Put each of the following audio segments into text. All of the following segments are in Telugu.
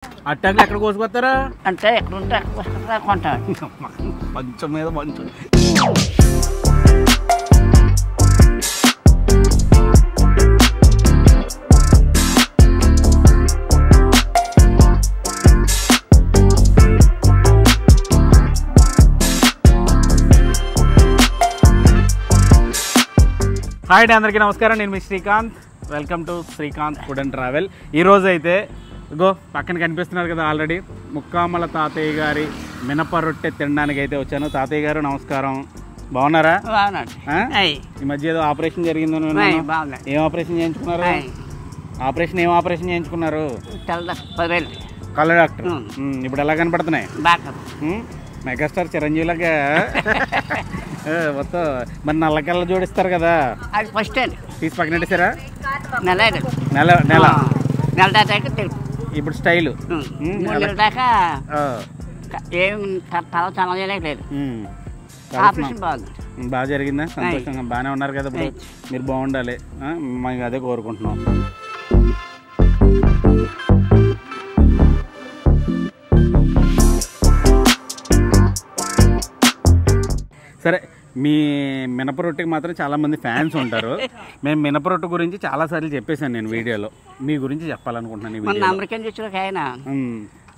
అట్టాకులు ఎక్కడ కోసుకొస్తారా? అంటే ఎక్కడ ఉంటే అక్కడ కొంటాం. మంచం మీద మంచం. హాయ్ అండి, అందరికీ నమస్కారం. నేను మీ Srikanth. Welcome to Srikanth food and travel. ఈరోజు అయితే ఇగో పక్కన కనిపిస్తున్నారు కదా ఆల్రెడీ ముక్కామల తాతయ్య గారి మినప రొట్టె తినడానికి అయితే వచ్చాను. తాతయ్య గారు నమస్కారం, బాగున్నారా? ఈ మధ్య ఏదో ఆపరేషన్ జరిగిందని ఏం ఆపరేషన్ చేయించుకున్నారు? ఏం ఆపరేషన్ చేయించుకున్నారు? కళ్ళ డాక్టర్. ఇప్పుడు ఎలా కనపడుతున్నాయి? మెగాస్టార్ చిరంజీవిలాగా మొత్తం. మరి నల్లకల్ల జోడిస్తారు కదా, అది ఫస్ట్ అండి. తీసి పక్కన పెట్టేశారా? నెల నెల నెల నెల దాకా ఇప్పుడు స్టైలు 3 నెలల దాకా ఏం తర్వాత లేదు. ఆపరేషన్ బాగుంది, బాగా జరిగిందా? సంతోషంగా బాగానే ఉన్నారు కదా ఇప్పుడు? మీరు బాగుండాలి, మేము అదే కోరుకుంటున్నాం. సరే, మీ మినప రొట్టెకి మాత్రం చాలామంది ఫ్యాన్స్ ఉంటారు. మేము మినప రొట్టె గురించి చాలాసార్లు చెప్పేశాను నేను వీడియోలో. మీ గురించి చెప్పాలనుకుంటున్నాను. మొన్న అమెరికన్ చూసిన ఆయన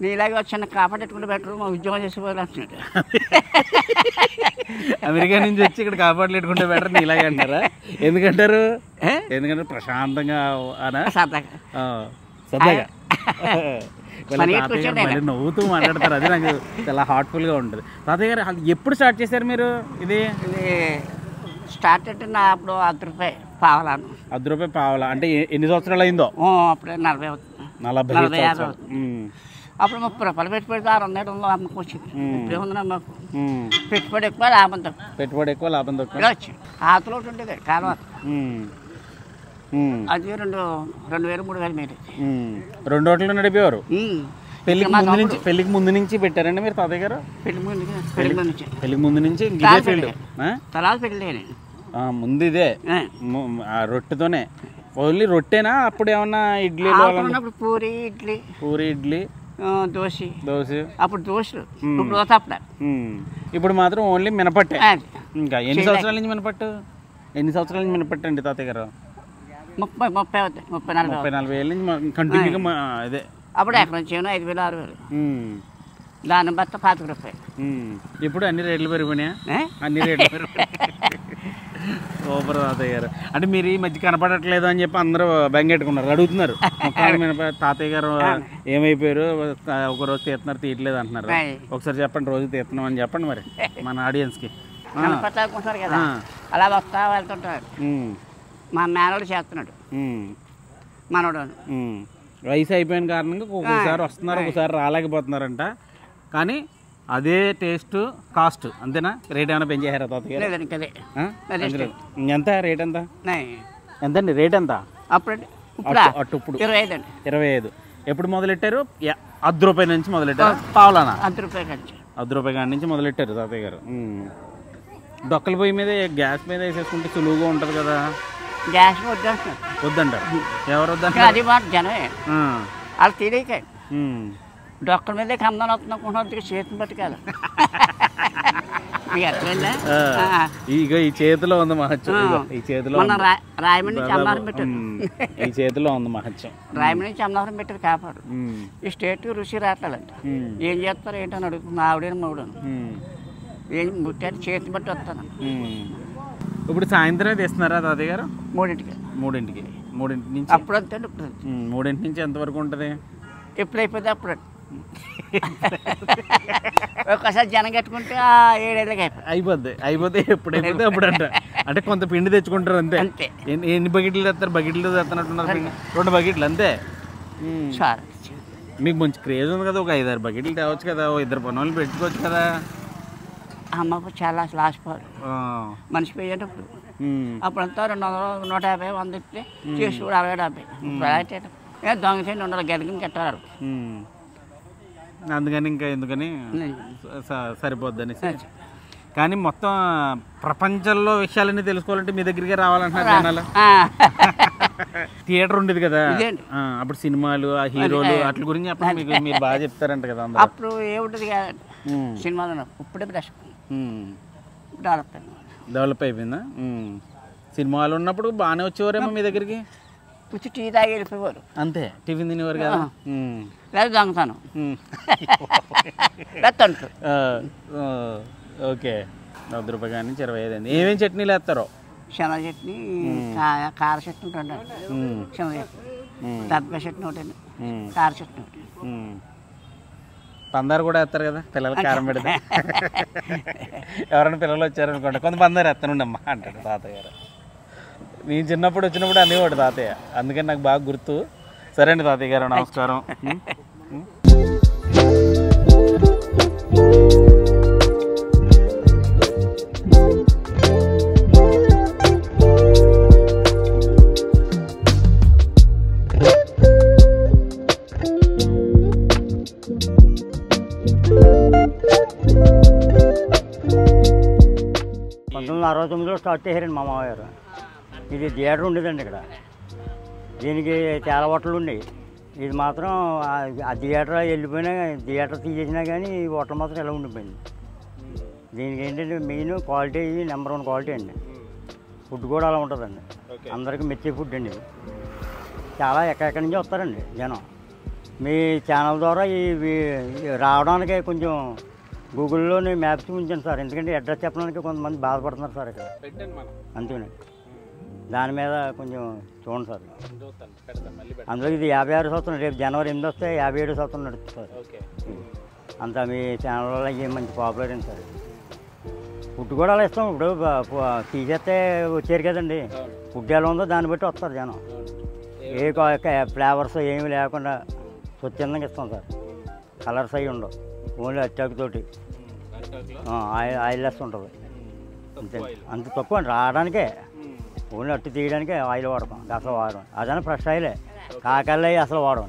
నీలాగే వచ్చిన కాపాడేట్టుకుంటే బెటర్, మా ఉద్యోగం చేసిపోయాలంటున్నాడు. అమెరికా నుంచి వచ్చి ఇక్కడ కాపాడలేట్టుకుంటే బెటర్ నీలాగే అంటారా? ఎందుకంటారు? ఎందుకంటే ప్రశాంతంగా సరదాగా నవ్వుతూ మాట్లాడతారు. అది నాకు చాలా హార్ట్ఫుల్గా ఉంటుంది. తాతయ్య గారు ఎప్పుడు స్టార్ట్ చేశారు మీరు? ఇది స్టార్ట్ అంటే నా అప్పుడు ₹10 పావలాను. ₹10 పావలా అంటే ఎన్ని సంవత్సరాలు అయిందో? అప్పుడే 40 అప్పుడు ₹30 పెట్టుబడి 600 అమ్మకొచ్చింది. ఇప్పుడేముంది మాకు పెట్టుబడి ఎక్కువ లాభం తక్కువ. పెట్టుబడి ఎక్కువ లాభం తక్కువ వచ్చి ఆతలో ఉండేది కాలువ. అది 2,000-3,000 మీటర్ 2 హోటళ్ళు నడిపేవారు. పెళ్లికి ముందు నుంచి పెట్టారండి మీరు తాతయ్య గారు? పెళ్లికి ముందు నుంచి ఫీల్డ్. తర్వాత పెళ్ళి ముందు ఇదే రొట్టెతోనే. ఓన్లీ రొట్టెనా? అప్పుడు ఏమన్నా ఇడ్లీ? పూరి ఇడ్లీ దోశ. అప్పుడు దోశలు. ఇప్పుడు మాత్రం ఓన్లీ మినపట్టే. ఇంకా ఎన్ని సంవత్సరాల నుంచి మినపట్టు? ఎన్ని సంవత్సరాల నుంచి మినపట్టు అండి తాతయ్య గారు? 30-40 ఏళ్ళ నుంచి కంటిన్యూగా అదే. అప్పుడు ఎక్కడ నుంచి 5,000-6,000. దాని బట్ట ₹25. ఇప్పుడు అన్ని రేట్లు పెరిగిపోయినాయా? అన్ని రేట్లు పెరిగిపోయినాయి. సూపర్ తాతయ్య గారు. అంటే మీరు ఈ మధ్య కనపడట్లేదు అని చెప్పి అందరూ బెంగెట్టుకున్నారు, అడుగుతున్నారు. తాతయ్య గారు ఏమైపోయారు, ఒకరోజు తీస్తున్నారు తీయట్లేదు అంటున్నారు. ఒకసారి చెప్పండి, రోజు తీస్తున్నాం అని చెప్పండి మరి మన ఆడియన్స్కి. కదా అలా వస్తా వెళ్తుంటారు. మా మేనోడు చేస్తున్నాడు, మనోడు. వయసు అయిపోయిన కారణంగా ఒకసారి వస్తున్నారు, ఒకసారి రాలేకపోతున్నారంట. కానీ అదే టేస్ట్ కాస్ట్ అంతేనా? రేట్ ఏమైనా పెంచేశారా తాతయ్య? ఎంత రేట్? ఎంత ఎంతండి రేట్? ఎంత అప్పుడు? ఇప్పుడు 25. ఎప్పుడు మొదలెట్టారు? ₹10 నుంచి మొదలెట్టారు. పావులానా? ₹10 కాడి నుంచి మొదలెట్టారు తాతయ్య గారు. దొక్కల పొయ్యి మీద గ్యాస్ మీద వేసేసుకుంటే సులువుగా ఉంటుంది కదా. గ్యాస్ వద్దంటారు. ఎవరు వద్దంటారు? అది మాట జనమే వాళ్ళు తెలియక డొక్కల మీదే కమ్మని వస్తున్నా చేతిని పట్టుకోవాలి. ఇక ఈ చేతిలో ఉంది మహత్యం. ఈ చేతిలో రాయమండ్రి నుంచి అమలాపురం పెట్టారు. ఈ చేతిలో ఉంది మహత్యం. రాయమండ్రి నుంచి అమలాపురం పెట్టారు కాపాడు. ఈ స్టేట్ రుచి రావట్లేదంట. ఏం చేస్తారు ఏంటని అడుగుతుంది ఆవిడని మూడను. ఏం ముట్టారు చేతిని బట్టి వస్తాను. ఇప్పుడు సాయంత్రం తీస్తున్నారా తాతయ్య గారు? 3ంటికి నుంచి. అప్పుడు అంతే. ఇప్పుడు 3 నుంచి ఎంతవరకు ఉంటుంది? ఎప్పుడు అయిపోతే అప్పుడు. ఒక్కసారి జనం కట్టుకుంటే 7 ఏళ్ళకి అయిపోతే ఎప్పుడైపోతే అప్పుడు అంట. అంటే కొంత పిండి తెచ్చుకుంటారు అంతే. ఎన్ని బకెట్లు తెస్తారు? బకెట్లు తెస్తున్నట్టున్నారు. 2 బకెట్లు అంతే. మీకు మంచి క్రేజ్ ఉంది కదా, ఒక 5-6 బకెట్లు తేవచ్చు కదా, 2 పని వాళ్ళు పెట్టుకోవచ్చు కదా. అమ్మకు చాలా లాసిపోరు మనిషి పోయేటప్పుడు. అప్పుడంతా 200-150 100 ఇస్తే చేసి కూడా 60-70 దొంగతేండి ఉండాలి, గెలిగిన కట్టారు. అందుకని ఇంకా ఎందుకని సరిపోద్దని. కానీ మొత్తం ప్రపంచంలో విషయాలన్నీ తెలుసుకోవాలంటే మీ దగ్గరికి రావాలంటున్నారు జనాలు. థియేటర్ ఉండేది కదా ఇదేంటి అప్పుడు సినిమాలు ఆ హీరోలు వాటి గురించి చెప్పండి మీకు మీరు బాగా చెప్తారంట కదా అందరూ. అప్పుడు ఏముంటుంది కాదండి సినిమాలో ఇప్పుడే బ్రష్ డెవలప్ అయిపోయిందా సినిమాలు ఉన్నప్పుడు బాగానే వచ్చేవారేమో మీ దగ్గరికి పుచ్చి టీ తాగి వెళ్ళిపోయేవారు అంతే టిఫిన్ తినేవారు కదా లేదా దొంగతాను లేదంటారు ఓకే ₹1 కానీ 25 అయింది ఏమేమి చట్నీలు వేస్తారో శనగ చట్నీ కార చట్నీ ఉంటుంది శనగ చట్నీ దబ్బ చట్నీ ఒకటి కార చట్నీ ఒకటి పందారు కూడా వేస్తారు కదా పిల్లలు కారం పెడితే ఎవరైనా పిల్లలు వచ్చారనుకోండి కొంత పందారు వేస్తానుండమ్మా అంటాడు తాతయ్య గారు నేను చిన్నప్పుడు వచ్చినప్పుడు అనేవాడు తాతయ్య అందుకని నాకు బాగా గుర్తు సరే అండి తాతయ్య గారు నమస్కారం స్టార్ట్ చేశారండి మా మామయ్య గారు ఇది థియేటర్ ఉండేదండి ఇక్కడ దీనికి చాలా హోటళ్ళు ఉండేవి ఇది మాత్రం ఆ థియేటర్ వెళ్ళిపోయినా థియేటర్ తీసేసినా కానీ ఈ హోటల్ మాత్రం ఎలా ఉండిపోయింది దీనికి ఏంటంటే మెయిన్ క్వాలిటీ నెంబర్ 1 క్వాలిటీ అండి ఫుడ్ కూడా అలా ఉంటుందండి అందరికీ మెచ్చే ఫుడ్ అండి చాలా ఎక్కడెక్కడి నుంచి వస్తారండి జనం మీ ఛానల్ ద్వారా ఇవి రావడానికి కొంచెం గూగుల్లోని మ్యాప్స్ ఉంచాను సార్ ఎందుకంటే అడ్రస్ చెప్పడానికి కొంతమంది బాధపడుతున్నారు సార్ ఇక్కడ అంతేనండి దాని మీద కొంచెం చూడండి సార్ అందులో ఇది 56 సంవత్సరం రేపు జనవరి 8 వస్తే 57 సంవత్సరం నడుస్తుంది సార్ అంతా మీ ఛానల్ వల్ల ఏం మంచి పాపులర్ అయింది సార్ ఫుడ్ కూడా అలా ఇస్తాం ఇప్పుడు తీసేస్తే వచ్చారు కదండి ఫుడ్ ఎలా ఉందో దాన్ని బట్టి వస్తారు జనం ఏ ఫ్లేవర్స్ ఏమి లేకుండా స్వచ్ఛందంగా ఇస్తాం సార్ కలర్స్ అవి ఉండవు ఓన్లీ అట్టాకుతోటి ఆయిల్ లెస్ ఉంటుంది అంతే అంత తక్కువ రావడానికే ఓన్లీ అట్టు తీయడానికే ఆయిల్ వాడతాం అసలు వాడడం అదైనా ఫ్రెష్ ఆయిలే కాకల్లో అసలు వాడడం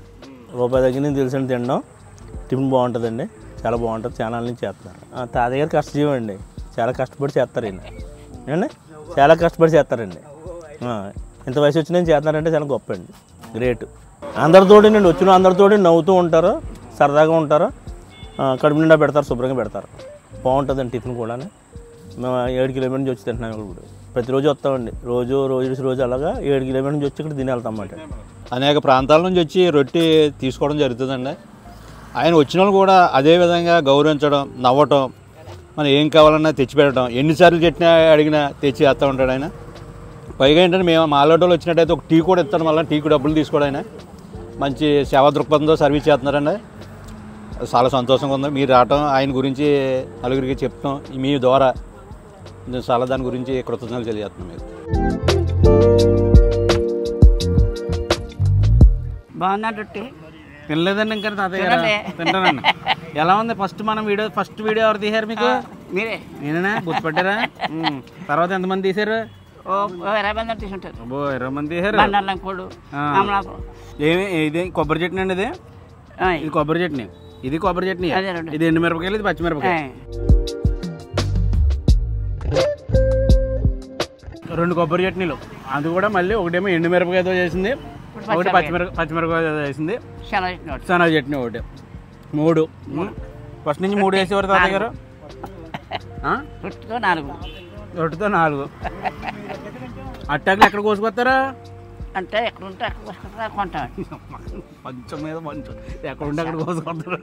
రూపాయి దగ్గర నుంచి తెలిసిన తినడం టిఫిన్ బాగుంటుందండి చాలా బాగుంటుంది ఛానల్ నుంచి చేస్తున్నారు తాతయ్య గారు కష్టజీవండి చాలా కష్టపడి చేస్తారు ఈయన ఏమండి చాలా కష్టపడి చేస్తారండి ఇంత వయసు వచ్చిన చేస్తున్నారంటే చాలా గొప్ప అండి గ్రేట్ అందరితోటి నేను వచ్చిన అందరితోటి నవ్వుతూ ఉంటారు సరదాగా ఉంటారు కడుపు నిండా పెడతారు శుభ్రంగా పెడతారు బాగుంటుందండి టిఫిన్ కూడా మేము 7 కిలోమీటర్ నుంచి వచ్చి తింటున్నాం ఇప్పుడు ప్రతిరోజు వస్తామండి రోజు అలాగా 7 కిలోమీటర్ నుంచి వచ్చి ఇక్కడ తిని వెళ్తాం అన్నమాట అనేక ప్రాంతాల నుంచి వచ్చి రొట్టె తీసుకోవడం జరుగుతుందండి ఆయన వచ్చిన వాళ్ళు కూడా అదేవిధంగా గౌరవించడం నవ్వటం మనం ఏం కావాలన్నా తెచ్చిపెట్టడం ఎన్నిసార్లు చెప్పినా అడిగినా తెచ్చి వేస్తూ ఉంటాడు ఆయన పైగా ఏంటంటే మేము మాలాటోళ్ళు వచ్చినట్టయితే ఒక టీ కూడా ఇస్తాడు మళ్ళీ టీకి డబ్బులు తీసుకోవడం ఆయన మంచి సేవా దృక్పథంతో సర్వీస్ చేస్తున్నారండి చాలా సంతోషంగా ఉంది మీరు రావటం ఆయన గురించి నలుగురికి చెప్తాం మీ ద్వారా చాలా దాని గురించి కృతజ్ఞతలు తెలియజేస్తున్నాం మీరు బాగున్నట్టు తినలేదండి ఇంకా తాతయ్య గారు తింటానండి ఎలా ఉంది ఫస్ట్ వీడియో ఎవరు తీశారు మీకు మీరే నేనేనా గుర్తుపట్టారా తర్వాత ఎంతమంది తీశారు 20 మంది తీసుంటారు 20 మంది తీశారు ఏమి ఇది కొబ్బరి చట్నీ అండి ఇది కొబ్బరి చట్నీ ఇది కొబ్బరి చట్నీ ఇది ఎండుమిరపకాయలు ఇది పచ్చిమిరపకాయ 2 కొబ్బరి చట్నీలు అది కూడా మళ్ళీ ఒకటేమో ఎండుమిరపకాయతో చేసింది ఒకటి పచ్చిమిరపకాయతో చేసింది శనగ చట్నీ ఒకటి 3 ఫస్ట్ నుంచి 3 వేసేవారు తాతయ్య గారు రొట్టెతో 4 అట్టాకులు ఎక్కడ కోసుకొస్తారా అంటే ఎక్కడ ఉంటే అక్కడ కోసుకుంటారా కొంటాం మంచం మీద మంచం ఎక్కడ ఉంటే అక్కడ కోసుకొస్తారు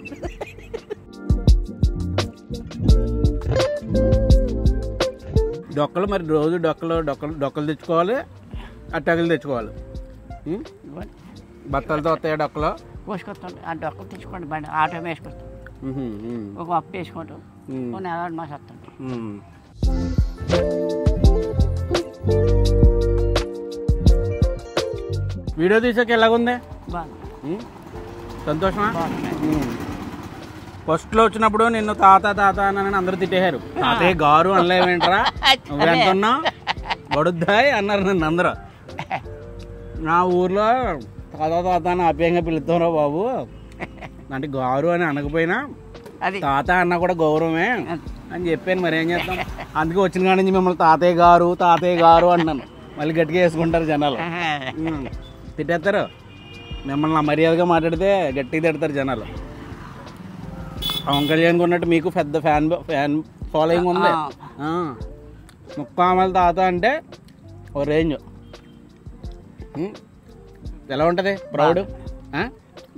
డొక్కలు మరి రోజు డొక్కలు తెచ్చుకోవాలి అట్టాకులు తెచ్చుకోవాలి బత్తలతో వస్తాయి డొక్కలు కోసుకొస్తాం ఆ డొక్కలు తెచ్చుకోండి బండి ఆటో వేసుకొస్తాం ఒక అప్పు వేసుకుంటాం నెల మాసం వస్తాం వీడియో తీసాక ఎలాగుంది బాగా సంతోషమా ఫస్ట్లో వచ్చినప్పుడు నిన్ను తాత అని అందరూ తిట్టేశారు తాతయ్య గారు అనలేమేంట్రా నువ్వెంత ఉన్నావు బడుద్దాయి అన్నారు నన్ను అందరూ నా ఊర్లో తాత అని ఆప్యాయంగా పిలుస్తారా బాబు అంటే గారు అని అనకపోయినా తాత అన్న కూడా గౌరవమే అని చెప్పాను మరి ఏం చేస్తాం అందుకే వచ్చిన కాడి నుంచి మిమ్మల్ని తాతయ్య గారు అన్నాను మళ్ళీ గట్టిగా వేసుకుంటారు జనాలు. తిట్టేస్తారు మిమ్మల్ని మర్యాదగా మాట్లాడితే గట్టిగా తిడతారు జనాలు. పవన్ కళ్యాణ్ ఉన్నట్టు మీకు పెద్ద ఫ్యాన్ ఫాలోయింగ్ ఉంది. ముక్కామల తాత అంటే ఓ రేంజ్. ఎలా ఉంటుంది ప్రౌడ్?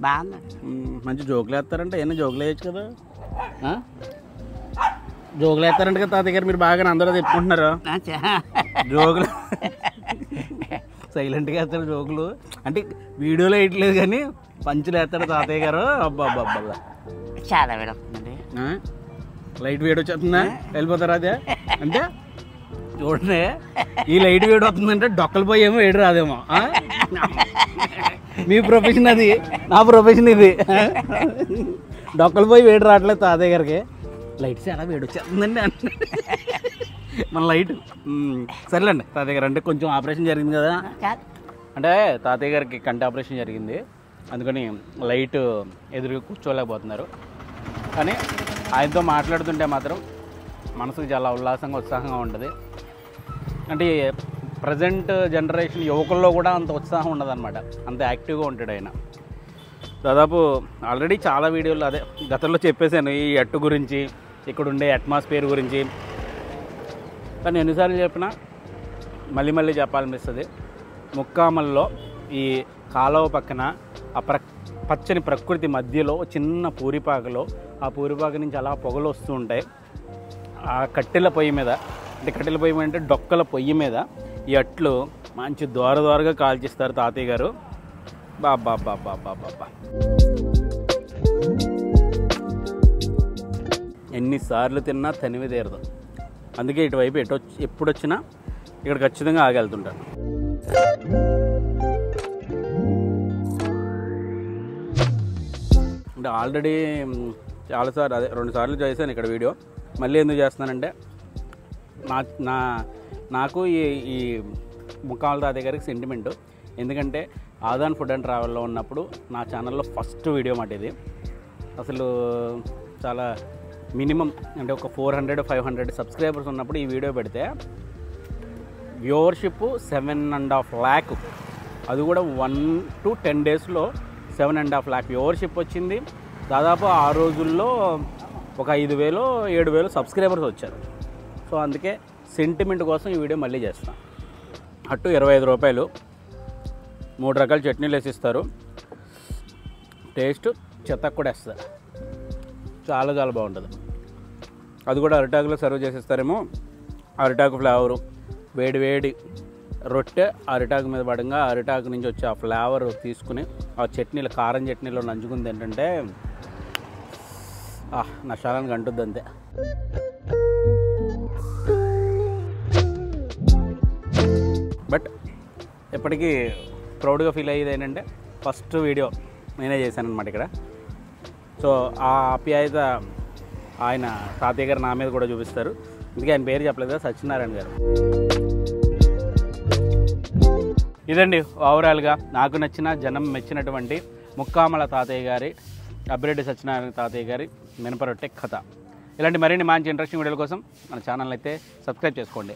బాగుంది. మంచి జోకులు వేస్తారంటే ఏమన్నా జోకులు వేయచ్చు కదా. జోకులు వేస్తారంట కదా తాతయ్య గారు, మీరు బాగా అందరూ చెప్పుకుంటున్నారు జోకులు. సైలెంట్గా వేస్తారు జోకులు, అంటే వీడియోలో వేయట్లేదు కానీ పంచులు వేస్తాడు తాతయ్య గారు. అబ్బా అబ్బా అబ్బా చాలా వేడవుతుందండి. లైట్ వేడి వచ్చేస్తుందా వెళ్ళిపోతారా అదే అంటే? చూడండి, ఈ లైట్ వేడి వస్తుందంటే డొక్కలు పోయేమో వేడి రాదేమో. మీ ప్రొఫెషన్ అది, నా ప్రొఫెషన్ ఇది. డొక్కలు పోయి వేడి రావట్లేదు తాతయ్య గారికి, లైట్ చాలా వేడి వచ్చేస్తుందండి అంటే మన లైట్. సరేలేండి తాతయ్య గారు, అంటే కొంచెం ఆపరేషన్ జరిగింది కదా, అంటే తాతయ్య గారికి కంటి ఆపరేషన్ జరిగింది, అందుకని లైట్ ఎదురుగా కూర్చోలేకపోతున్నారు. కానీ ఆయనతో మాట్లాడుతుంటే మాత్రం మనసుకు చాలా ఉల్లాసంగా ఉత్సాహంగా ఉంటుంది. అంటే ప్రజెంట్ జనరేషన్ యువకుల్లో కూడా అంత ఉత్సాహం ఉండదన్నమాట, అంత యాక్టివ్గా ఉంటాడు ఆయన. దాదాపు ఆల్రెడీ చాలా వీడియోలు అదే గతంలో చెప్పేశాను ఈ ఎట్టు గురించి, ఇక్కడ ఉండే అట్మాస్ఫియర్ గురించి. కానీ ఎన్నిసార్లు చెప్పినా మళ్ళీ మళ్ళీ చెప్పాలనిపిస్తుంది. ముక్కామల్లో ఈ కాలువ పక్కన ఆ పచ్చని ప్రకృతి మధ్యలో చిన్న పూరిపాకలో, ఆ పూరిపాక నుంచి అలా పొగలు వస్తూ ఉంటాయి. ఆ కట్టెల పొయ్యి మీద, అంటే కట్టెల పొయ్యి మీద అంటే డొక్కల పొయ్యి మీద ఈ అట్లు మంచి దోరగా కాల్చిస్తారు తాతయ్య గారు. బాబా బాబా బాబా ఎన్నిసార్లు తిన్నా తనివి తీరదు. అందుకే ఇటువైపు ఎప్పుడు వచ్చినా ఇక్కడ ఖచ్చితంగా ఆగెళ్తుంటాను. అంటే ఆల్రెడీ చాలాసార్లు, అదే 2 సార్లు చేశాను ఇక్కడ వీడియో. మళ్ళీ ఎందుకు చేస్తున్నానంటే నాకు ఈ ముక్కామల తాతయ్య గారికి సెంటిమెంటు. ఎందుకంటే ఆదాన్ ఫుడ్ అండ్ ట్రావెల్లో ఉన్నప్పుడు నా ఛానల్లో ఫస్ట్ వీడియో మాట ఇది. అసలు చాలా మినిమం అంటే ఒక 400-500 సబ్స్క్రైబర్స్ ఉన్నప్పుడు ఈ వీడియో పెడితే వ్యూవర్షిప్ 7.5 lakh, అది కూడా 1 to 10 daysలో 7.5 lakh వ్యూవర్షిప్ వచ్చింది. దాదాపు ఆ రోజుల్లో ఒక 5,000-7,000 సబ్స్క్రైబర్స్ వచ్చారు. సో అందుకే సెంటిమెంట్ కోసం ఈ వీడియో మళ్ళీ చేస్తాను. అట్టు 25 రూపాయలు, 3 రకాల చట్నీలు వేసిస్తారు. టేస్ట్ చెత్తకు కూడా వేస్తారు, చాలా చాలా బాగుంటుంది. అది కూడా అరిటాకులో సర్వ్ చేసేస్తారేమో. అరిటాకు ఫ్లేవరు, వేడి వేడి రొట్టె అరిటాకు మీద పడంగా అరిటాకు నుంచి వచ్చే ఆ ఫ్లేవర్ తీసుకుని ఆ చట్నీలు, కారం చట్నీలో నంచుకుంది ఏంటంటే నషాలానికి అంటుంది అంతే. బట్ ఎప్పటికీ ప్రౌడ్గా ఫీల్ అయ్యేది ఏంటంటే ఫస్ట్ వీడియో నేనే చేశాను అనమాట ఇక్కడ. సో ఆ ఆప్యాయత ఆయన తాతయ్య గారు నా మీద కూడా చూపిస్తారు. అందుకే ఆయన పేరు చెప్పలేదు కదా, సత్యనారాయణ గారు. ఇదండి ఓవరాల్గా నాకు నచ్చిన, జనం మెచ్చినటువంటి ముక్కామల తాతయ్య గారి, అబ్బిరెడ్డి సత్యనారాయణ తాతయ్య గారి మినపరొట్టె కథ. ఇలాంటి మరిన్ని మంచి ఇంట్రెస్టింగ్ వీడియోల కోసం మన ఛానల్ అయితే సబ్స్క్రైబ్ చేసుకోండి.